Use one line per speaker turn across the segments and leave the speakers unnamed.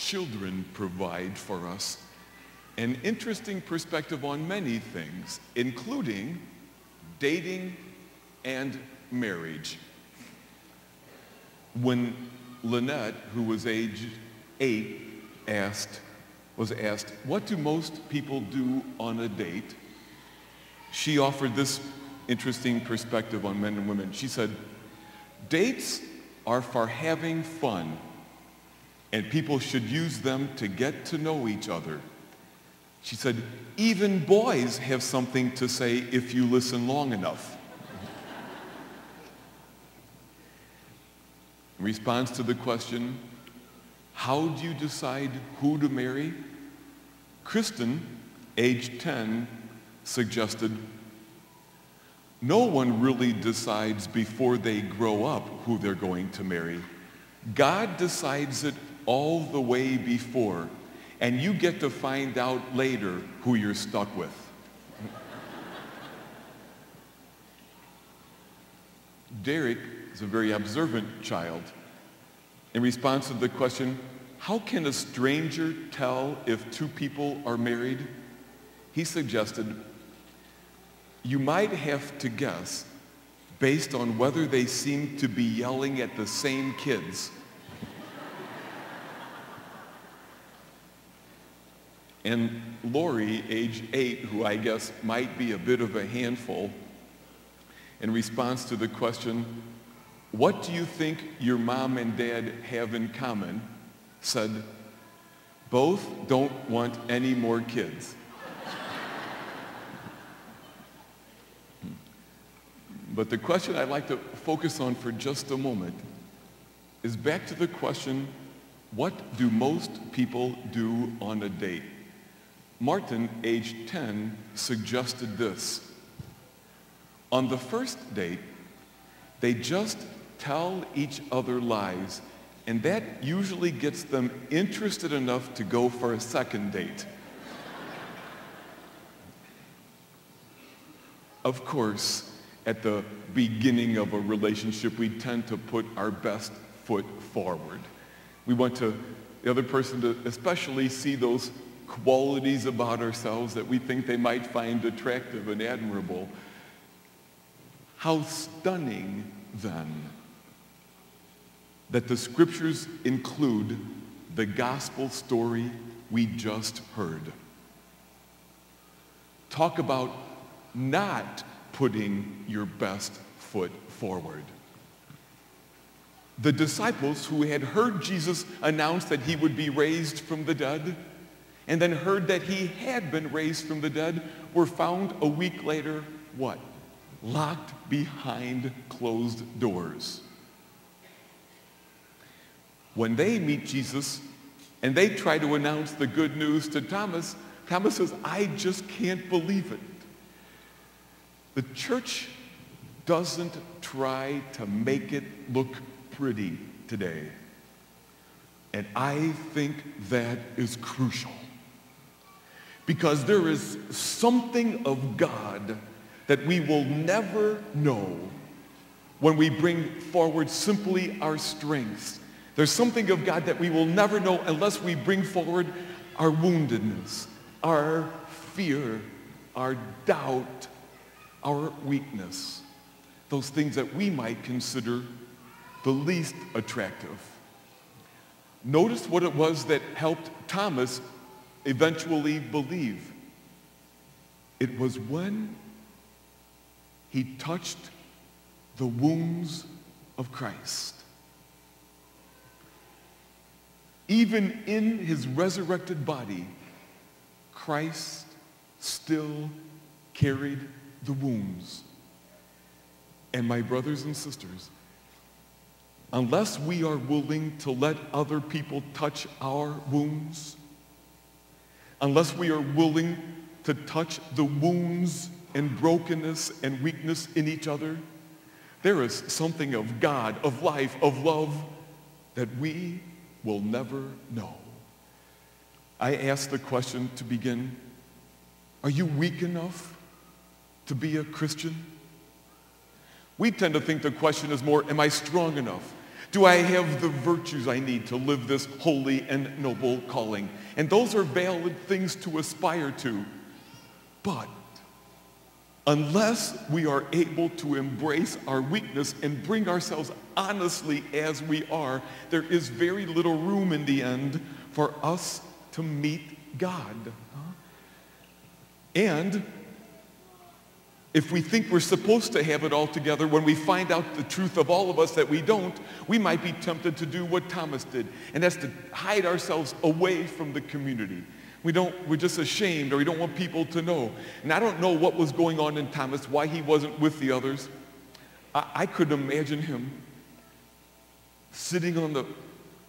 children provide for us an interesting perspective on many things, including dating and marriage. When Lynette, who was age 8, was asked, what do most people do on a date? She offered this interesting perspective on men and women. She said, dates are for having fun, and people should use them to get to know each other. She said, even boys have something to say if you listen long enough. In response to the question, how do you decide who to marry? Kristen, age 10, suggested, no one really decides before they grow up who they're going to marry. God decides it all the way before, and you get to find out later who you're stuck with. Derek is a very observant child. In response to the question, how can a stranger tell if two people are married? He suggested, you might have to guess based on whether they seem to be yelling at the same kids. And Lori, age 8, who I guess might be a bit of a handful, in response to the question, what do you think your mom and dad have in common? Said, both don't want any more kids. But the question I'd like to focus on for just a moment is back to the question, what do most people do on a date? Martin, age 10, suggested this. On the first date, they just tell each other lies, and that usually gets them interested enough to go for a second date. Of course, at the beginning of a relationship, we tend to put our best foot forward. We want the other person to especially see those qualities about ourselves that we think they might find attractive and admirable. How stunning, then, that the scriptures include the gospel story we just heard. Talk about not putting your best foot forward. The disciples who had heard Jesus announce that he would be raised from the dead, and then heard that he had been raised from the dead, were found a week later, what? Locked behind closed doors. When they meet Jesus and they try to announce the good news to Thomas, Thomas says, I just can't believe it. The church doesn't try to make it look pretty today. And I think that is crucial. Because there is something of God that we will never know when we bring forward simply our strengths. There's something of God that we will never know unless we bring forward our woundedness, our fear, our doubt, our weakness, those things that we might consider the least attractive. Notice what it was that helped Thomas eventually believe. It was when he touched the wounds of Christ. Even in his resurrected body, Christ still carried the wounds. And my brothers and sisters, unless we are willing to let other people touch our wounds, unless we are willing to touch the wounds and brokenness and weakness in each other, there is something of God, of life, of love that we will never know. I ask the question to begin, are you weak enough to be a Christian? We tend to think the question is more, am I strong enough? Do I have the virtues I need to live this holy and noble calling? And those are valid things to aspire to. But unless we are able to embrace our weakness and bring ourselves honestly as we are, there is very little room in the end for us to meet God. And if we think we're supposed to have it all together, when we find out the truth of all of us that we don't, we might be tempted to do what Thomas did, and that's to hide ourselves away from the community. We're just ashamed, or we don't want people to know. And I don't know what was going on in Thomas, why he wasn't with the others. I could imagine him sitting on the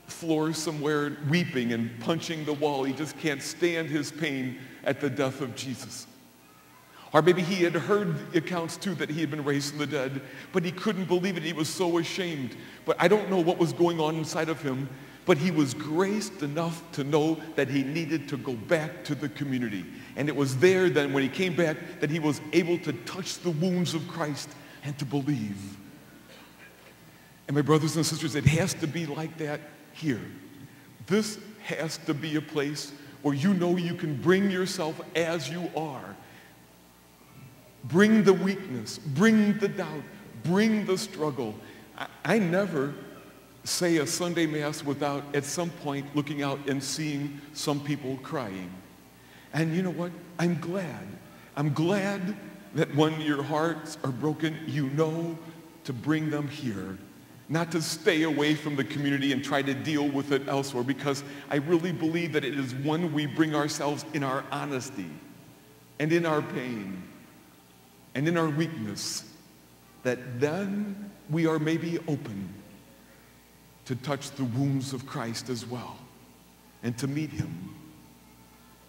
floor somewhere weeping and punching the wall. He just can't stand his pain at the death of Jesus. Or maybe he had heard accounts too that he had been raised from the dead, but he couldn't believe it. He was so ashamed. But I don't know what was going on inside of him, but he was graced enough to know that he needed to go back to the community. And it was there then when he came back that he was able to touch the wounds of Christ and to believe. And my brothers and sisters, it has to be like that here. This has to be a place where you know you can bring yourself as you are. Bring the weakness, bring the doubt, bring the struggle. I never say a Sunday Mass without at some point looking out and seeing some people crying. And you know what? I'm glad. I'm glad that when your hearts are broken, you know to bring them here. Not to stay away from the community and try to deal with it elsewhere, because I really believe that it is when we bring ourselves in our honesty and in our pain and in our weakness that then we are maybe open to touch the wounds of Christ as well and to meet him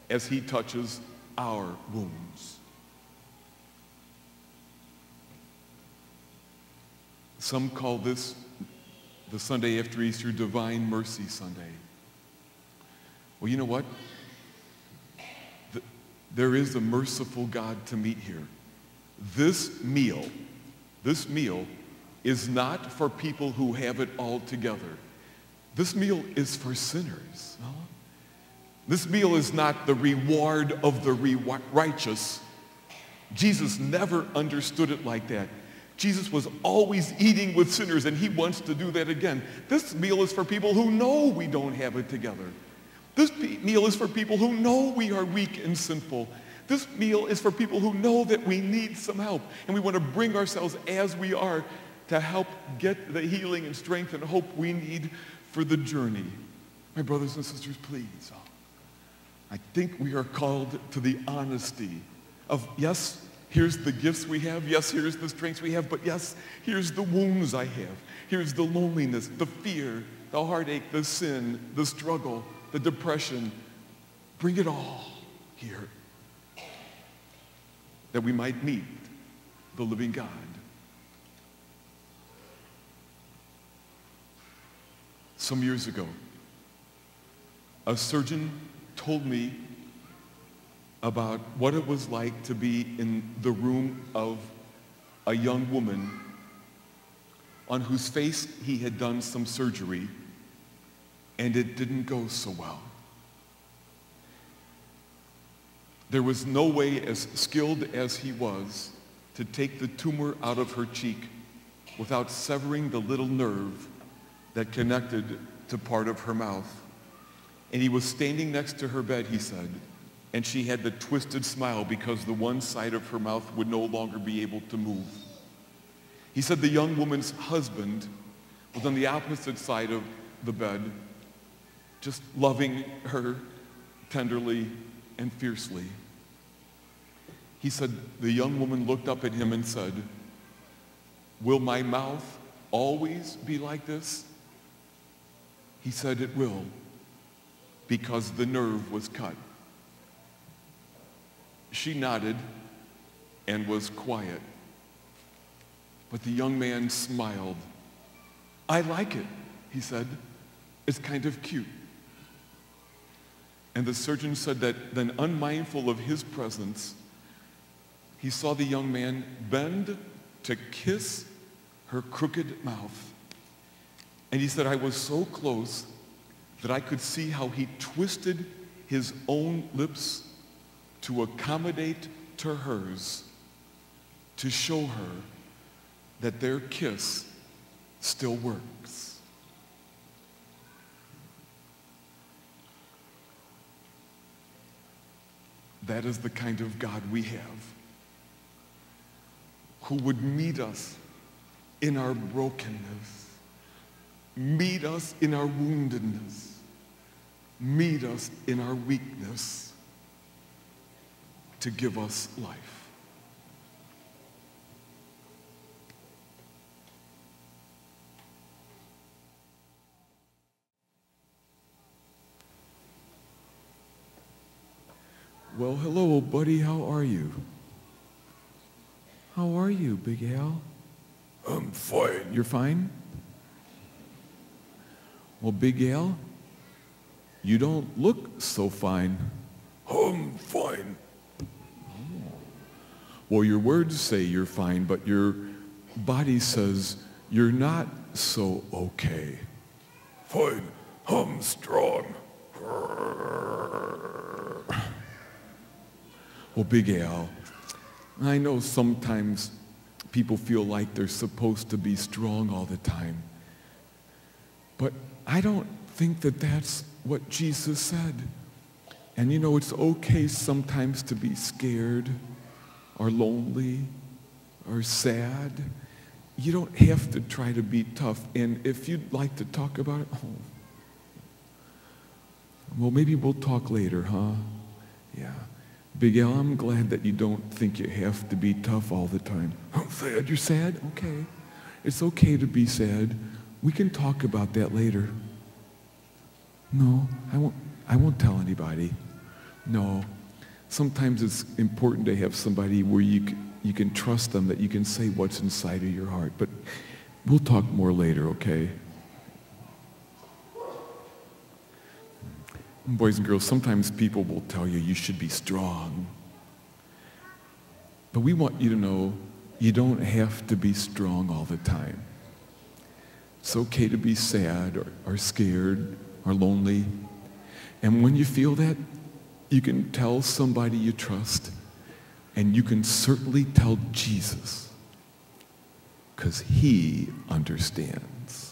as he touches our wounds. Some call this the Sunday after Easter Divine Mercy Sunday. Well, you know what? There is a merciful God to meet here. This meal is not for people who have it all together. This meal is for sinners. This meal is not the reward of the righteous. Jesus never understood it like that. Jesus was always eating with sinners, and he wants to do that again. This meal is for people who know we don't have it together. This meal is for people who know we are weak and sinful. This meal is for people who know that we need some help, and we want to bring ourselves as we are to help get the healing and strength and hope we need for the journey. My brothers and sisters, please. I think we are called to the honesty of, yes, here's the gifts we have. Yes, here's the strengths we have. But yes, here's the wounds I have. Here's the loneliness, the fear, the heartache, the sin, the struggle, the depression. Bring it all here that we might meet the living God. Some years ago, a surgeon told me about what it was like to be in the room of a young woman on whose face he had done some surgery, and it didn't go so well. There was no way, as skilled as he was, to take the tumor out of her cheek without severing the little nerve that connected to part of her mouth. And he was standing next to her bed, he said, and she had the twisted smile because the one side of her mouth would no longer be able to move. He said the young woman's husband was on the opposite side of the bed, just loving her tenderly and fiercely. He said the young woman looked up at him and said, "Will my mouth always be like this?" He said, "It will, because the nerve was cut." She nodded and was quiet. But the young man smiled. "I like it," he said. "It's kind of cute." And the surgeon said that then, unmindful of his presence, he saw the young man bend to kiss her crooked mouth. And he said, I was so close that I could see how he twisted his own lips to accommodate to hers, to show her that their kiss still works. That is the kind of God we have, who would meet us in our brokenness, meet us in our woundedness, meet us in our weakness to give us life. Well, hello, buddy. How are you? How are you, Big Al? I'm fine. You're fine? Well, Big Al, you don't look so fine. I'm fine. Oh. Well, your words say you're fine, but your body says you're not so okay. Fine. I'm strong. Well, Big Al, I know sometimes people feel like they're supposed to be strong all the time, but I don't think that that's what Jesus said. And you know, it's okay sometimes to be scared or lonely or sad. You don't have to try to be tough. And if you'd like to talk about it, well, maybe we'll talk later, huh? Yeah. Big Al, I'm glad that you don't think you have to be tough all the time. I'm sad. You're sad? Okay. It's okay to be sad. We can talk about that later. No, I won't tell anybody. No. Sometimes it's important to have somebody where you can trust them, that you can say what's inside of your heart. But we'll talk more later, okay? Boys and girls, sometimes people will tell you you should be strong. But we want you to know you don't have to be strong all the time. It's okay to be sad or scared or lonely. And when you feel that, you can tell somebody you trust, and you can certainly tell Jesus, because he understands.